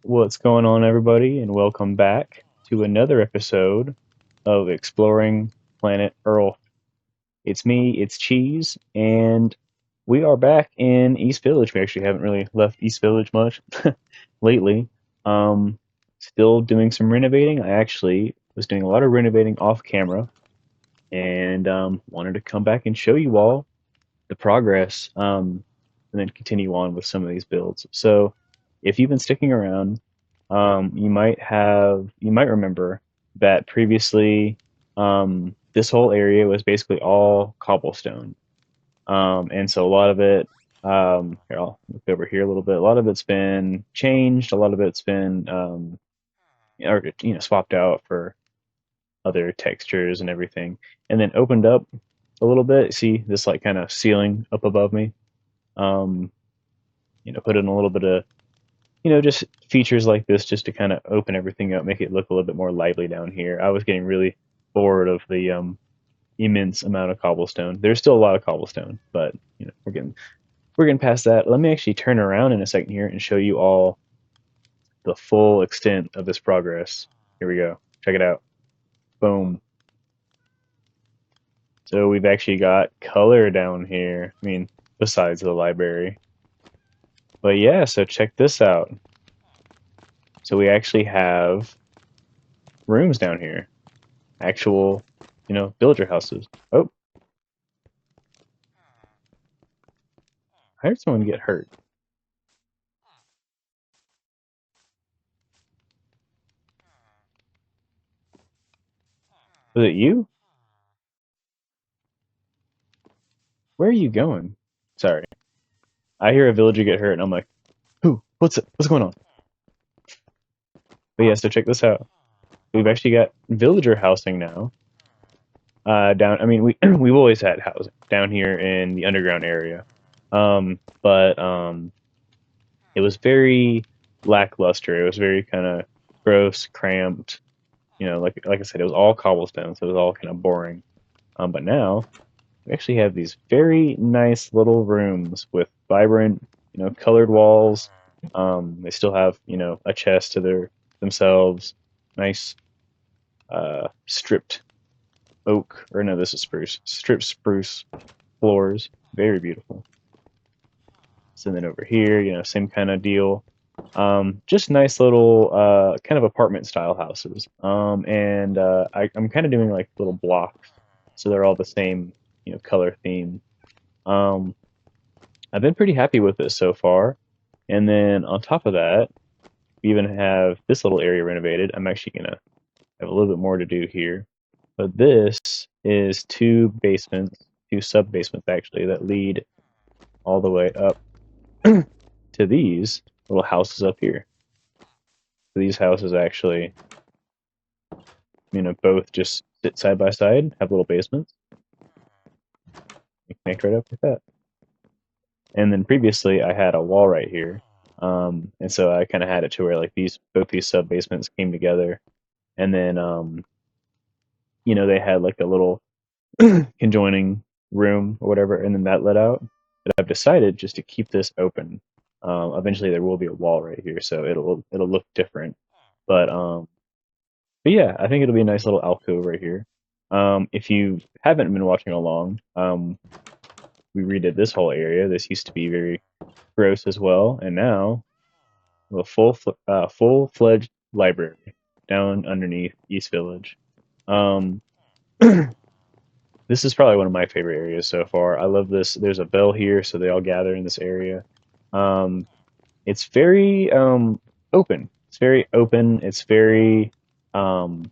What's going on, everybody, and welcome back to another episode of Exploring Planet Earl. It's me, it's Cheese, and we are back in East Village. We actually haven't really left East Village much lately. Um, Still doing some renovating. I actually was doing a lot of renovating off camera and wanted to come back and show you all the progress, and then continue on with some of these builds. So if you've been sticking around, you might remember that previously this whole area was basically all cobblestone, and so a lot of it. Here, I'll look over here a little bit. A lot of it's been changed. A lot of it's been or swapped out for other textures and everything, and then opened up a little bit. See this like kind of ceiling up above me. Um, Put in a little bit of, just features like this just to kind of open everything up, make it look a little bit more lively down here. I was getting really bored of the immense amount of cobblestone. There's still a lot of cobblestone, but we're getting past that. Let me actually turn around in a second here and show you all the full extent of this progress. Here we go. Check it out. Boom. So we've actually got color down here. I mean, besides the library. But yeah, so check this out. So we actually have rooms down here. Actual, villager houses. Oh, I heard someone get hurt. Was it you? Where are you going? Sorry. I hear a villager get hurt and I'm like, who? What's it? What's going on? But yeah, so check this out. We've actually got villager housing now. I mean, we've always had housing down here in the underground area. But it was very lackluster. It was very kind of gross, cramped. Like I said, it was all cobblestone, so it was all kind of boring. But now we actually have these very nice little rooms with vibrant, colored walls. They still have, a chest to themselves. Nice, stripped oak, or no, this is spruce. Stripped spruce floors. Very beautiful. So then over here, same kind of deal. Just nice little kind of apartment style houses. And I'm kind of doing like little blocks, so they're all the same, color theme. Um, I've been pretty happy with this so far. And then on top of that, we even have this little area renovated. I'm actually gonna have a little bit more to do here, but this is two basements, two sub basements actually, that lead all the way up to these little houses up here. So these houses actually, both just sit side by side, have little basements. You connect right up like that. And then previously I had a wall right here. And so I kind of had it to where like both these sub basements came together, and then they had like a little conjoining room or whatever, and then that let out. But I've decided just to keep this open. Eventually there will be a wall right here, so it'll look different. But yeah, I think it'll be a nice little alcove right here. If you haven't been watching along, we redid this whole area. This used to be very gross as well, and now a full-fledged library down underneath East Village. Um, this is probably one of my favorite areas so far. I love this. There's a bell here, so they all gather in this area. Um, it's very open. It's very open. It's very um,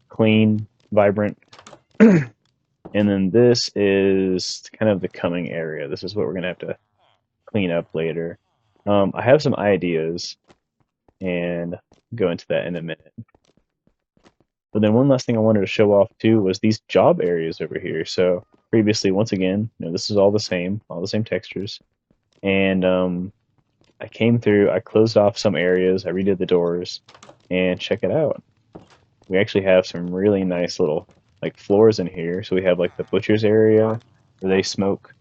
clean, vibrant. And then this is kind of the coming area. This is what we're gonna have to clean up later. I have some ideas and go into that in a minute. But then one last thing I wanted to show off too was these job areas over here. So previously, once again, this is all the same textures. And I came through, I closed off some areas, I redid the doors, and check it out. We actually have some really nice little like floors in here. So we have like the butcher's area where they smoke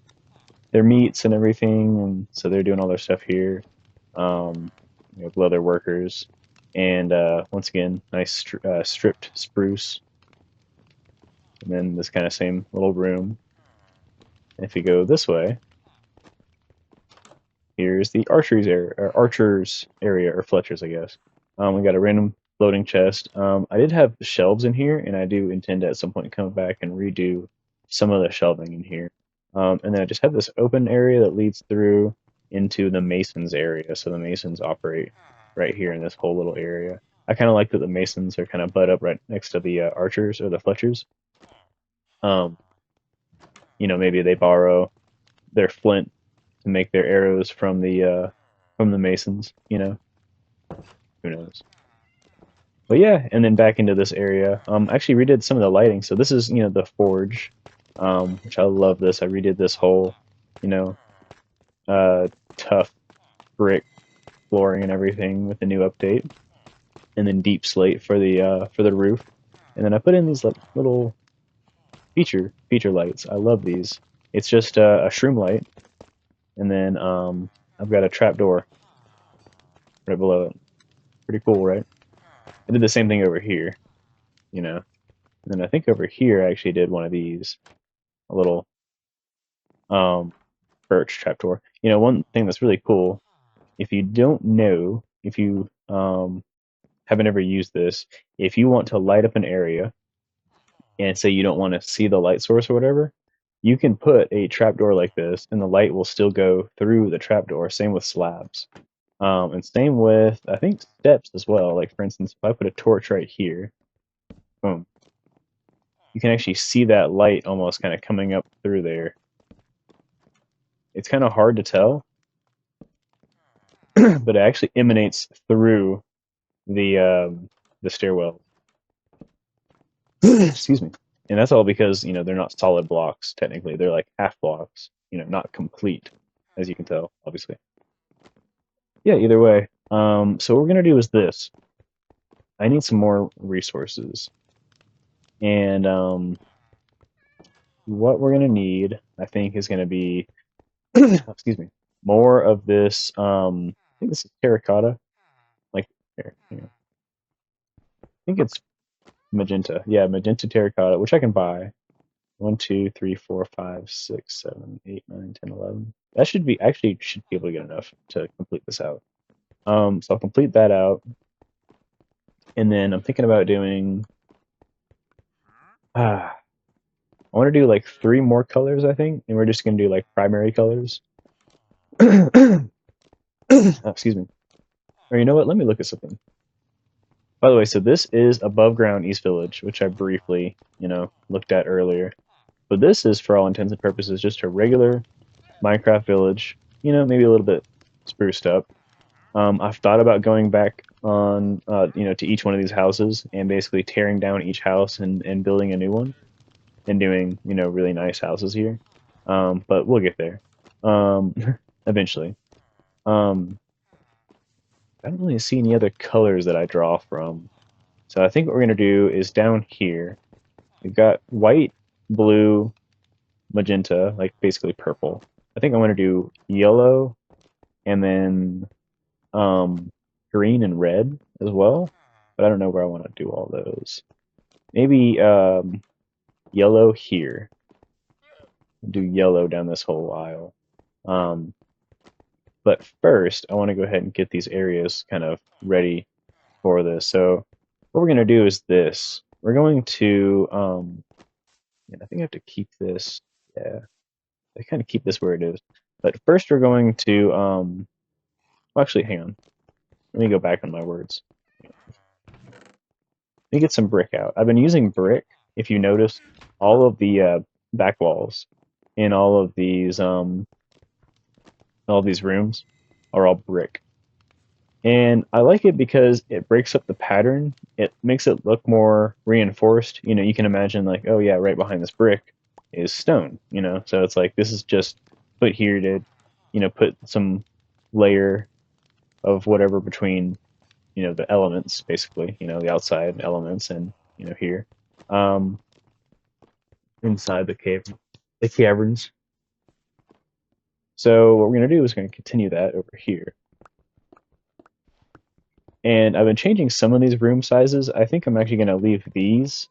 their meats and everything, and so they're doing all their stuff here. We have leather workers, and once again, nice stripped spruce. And then this kind of same little room. And if you go this way, here's the archers area, or Fletchers, I guess. We got a random floating chest. I did have shelves in here, and I do intend to at some point come back and redo some of the shelving in here. And then I just have this open area that leads through into the masons area. So the masons operate right here in this whole little area. I kind of like that the masons are kind of butt up right next to the archers or the Fletchers. Um, maybe they borrow their flint to make their arrows from the masons. Who knows? But yeah, and then back into this area. I actually redid some of the lighting. So this is the forge, which I love this. I redid this whole you know uh tough brick flooring and everything with the new update, and then deep slate for the roof. And then I put in these like little feature lights. I love these. It's just a shroom light, and then I've got a trap door right below it. Pretty cool, right? I did the same thing over here, you know. And then I think over here I actually did one of these, a little um, birch trapdoor. One thing that's really cool, if you don't know, if you haven't ever used this, if you want to light up an area and say you don't want to see the light source or whatever, you can put a trapdoor like this and the light will still go through the trapdoor. Same with slabs. And same with, I think, steps as well. Like, for instance, if I put a torch right here, boom, you can actually see that light almost kind of coming up through there. It's kind of hard to tell, but it actually emanates through the stairwell. Excuse me. And that's all because they're not solid blocks technically. They're like half blocks. Not complete, as you can tell, obviously. Yeah. Either way. So what we're gonna do is this. I need some more resources, and what we're gonna need, I think, is gonna be, excuse me, more of this. I think this is terracotta. Like, here. I think it's magenta. Yeah, magenta terracotta, which I can buy. 1, 2, 3, 4, 5, 6, 7, 8, 9, 10, 11. That should be actually should be able to get enough to complete this out. So I'll complete that out, and then I'm thinking about doing. I want to do like 3 more colors, I think, and we're just gonna do like primary colors. Excuse me. Or you know what? Let me look at something. By the way, so this is above ground East Village, which I briefly, looked at earlier. But this is, for all intents and purposes, just a regular Minecraft village. Maybe a little bit spruced up. I've thought about going back on, to each one of these houses and basically tearing down each house and building a new one and doing, really nice houses here. But we'll get there eventually. Um, I don't really see any other colors that I draw from. So I think what we're going to do is down here, we've got white, blue, magenta, like basically purple. I think I'm going to do yellow and then green and red as well. But I don't know where I want to do all those. Maybe yellow here. Do yellow down this whole aisle. Um, but first, I want to go ahead and get these areas kind of ready for this. So what we're going to do is this. We're going to, and I think I have to keep this. Yeah, I kind of keep this where it is. But first, we're going to, well, actually, hang on. Let me go back on my words. Let me get some brick out. I've been using brick. If you notice, all of the back walls in all these rooms are all brick. And I like it because it breaks up the pattern. It makes it look more reinforced. You can imagine like, oh yeah, right behind this brick is stone, So it's like this is just put here to, put some layer of whatever between, the elements basically, the outside elements and, here. Um inside the caverns. So what we're gonna do is we're gonna continue that over here. And I've been changing some of these room sizes. I think I'm actually going to leave these.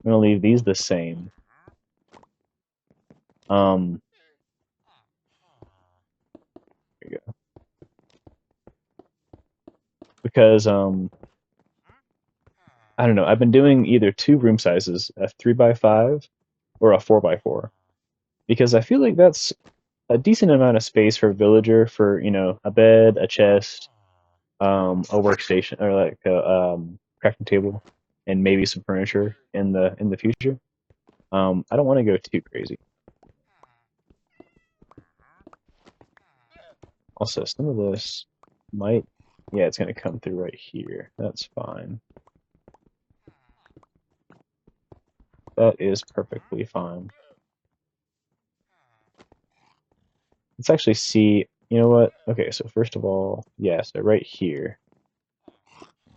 I'm going to leave these the same. Um, there you go. Because I don't know. I've been doing either two room sizes, a 3x5 or a 4x4, because I feel like that's a decent amount of space for a villager for, a bed, a chest, a workstation, or like a crafting table, and maybe some furniture in the future. I don't want to go too crazy. Also, some of this might, yeah, it's gonna come through right here. That's fine. That is perfectly fine. Let's actually see. You know what? Okay, so first of all, yeah, so right here.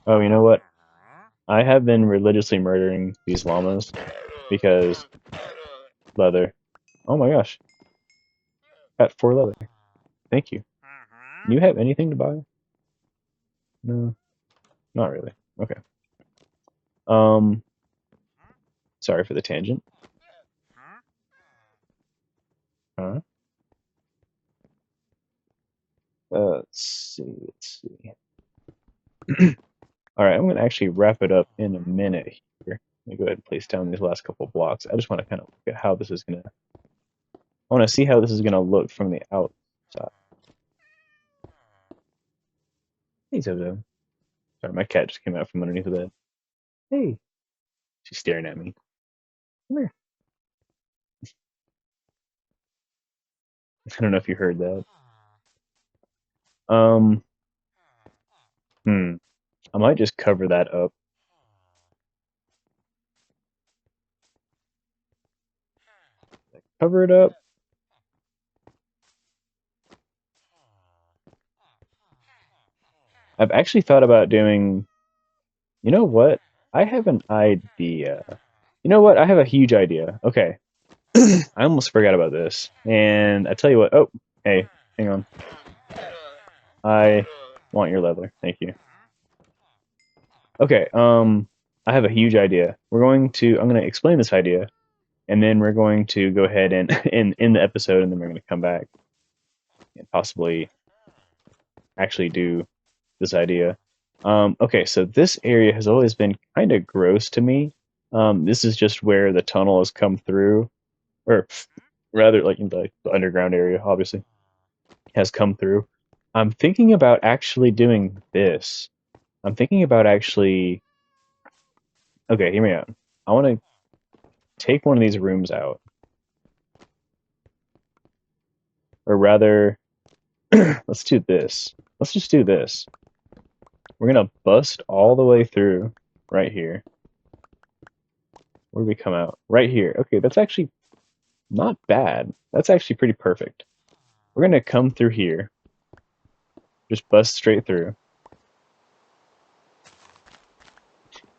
Oh, you know what? I have been religiously murdering these llamas because leather. Oh my gosh, got 4 leather. Thank you. Do you have anything to buy? No, not really. Okay. Um, sorry for the tangent. Huh? Let's see. Let's see. All right, I'm gonna actually wrap it up in a minute here. Let me go ahead and place down these last couple blocks. I just want to kind of look at how this is gonna. I want to see how this is gonna look from the outside. Hey, Zozo. Sorry, my cat just came out from underneath the bed. Hey, she's staring at me. Come here. I don't know if you heard that. Um, I might just cover that up. Cover it up. I've actually thought about doing. You know what? I have an idea. You know what? I have a huge idea. Okay, I almost forgot about this. And I tell you what. Oh, hey, hang on. I want your leather. Thank you. Okay, I have a huge idea. I'm gonna explain this idea, and then we're going to go ahead and in the episode, and then we're gonna come back and possibly actually do this idea. Okay, so this area has always been kind of gross to me. This is just where the tunnel has come through, or rather, like in the underground area, obviously, has come through. I'm thinking about actually doing this. I'm thinking about actually. Okay, hear me out. I want to take one of these rooms out, or rather, let's do this. Let's just do this. We're gonna bust all the way through right here. Where do we come out? Right here. Okay, that's actually not bad. That's actually pretty perfect. We're gonna come through here. Just bust straight through.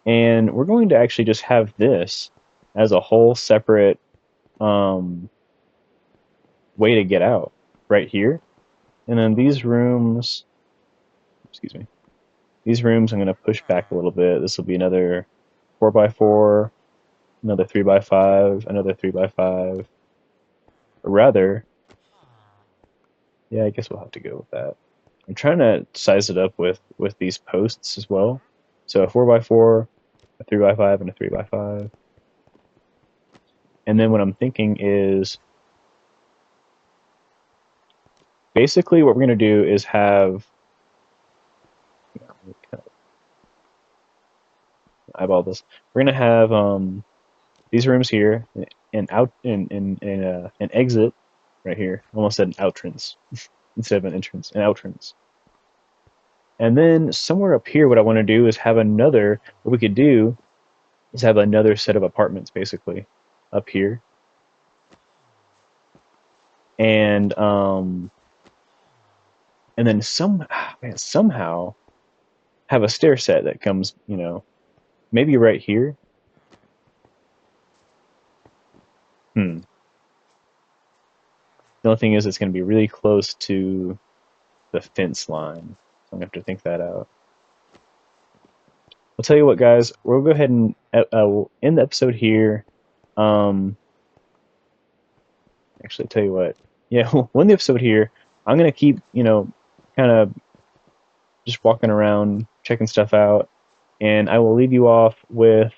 And we're going to actually just have this as a whole separate way to get out right here. And then these rooms, excuse me, these rooms I'm going to push back a little bit. This will be another 4x4, another 3x5, another 3x5. Or rather, yeah, I guess we'll have to go with that. I'm trying to size it up with these posts as well. So a 4x4, a 3x5, and a 3x5. And then what I'm thinking is basically what we're going to do is have eyeball this. We're going to have these rooms here and out in an exit right here. Almost said an outrance instead of an entrance, an outrance. And then somewhere up here, what I want to do is have another. What we could do is have another set of apartments, basically, up here, and then somehow have a stair set that comes, maybe right here. Hmm. The only thing is, it's going to be really close to the fence line. So I'm going to have to think that out. I'll tell you what, guys. We'll go ahead and we'll end the episode here. Actually, tell you what. Yeah, we'll end the episode here. I'm gonna keep, kind of just walking around, checking stuff out, and I will leave you off with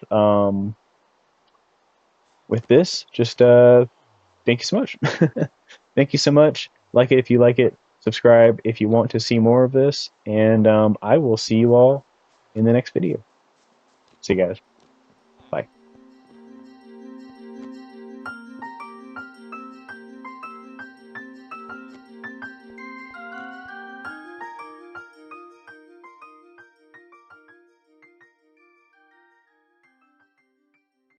this. Just thank you so much. Thank you so much. Like it if you like it. Subscribe if you want to see more of this, and I will see you all in the next video. See you guys.